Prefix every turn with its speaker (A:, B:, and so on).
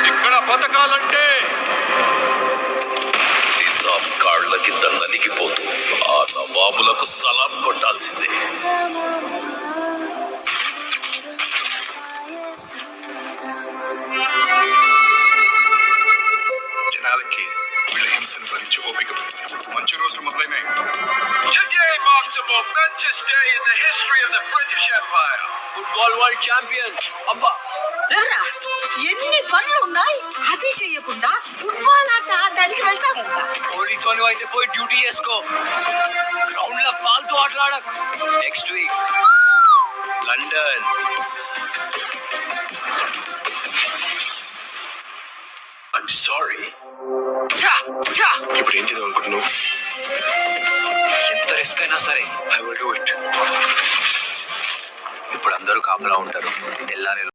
A: ఇక్కడ బతకాలంటే నిజాం కాళ్ల కింద నలిగిపోతూ ఆ నవాబులకు సలాం కొట్టాల్సిందే. జనాలకి వీళ్ళ హింసను భరించి ఓపిక మంచి రోజులు మొదలైనాయి. Today marks the momentous day in the history of the British Empire. Football world champion. అబ్బా
B: ఎన్ని పనులు ఉన్నాయి, అది చెయ్యకుండా ఫుట్బాల్ ఆట ఆడడానికి వెళ్తామంట.
A: పోలీసు అని అయితే పోయి డ్యూటీ చేసుకో. గ్రౌండ్ లో ఫాల్తూ ఆటలాడకు. Next week London. I'm sorry. ఇప్పుడు ఏం చేద్దాం అనుకుంటున్నావు? ఎంత రిస్క్ అయినా సరే ఐ విల్ డూ ఇట్. ఇప్పుడు అందరూ కాపలా ఉంటారు. తెల్లారే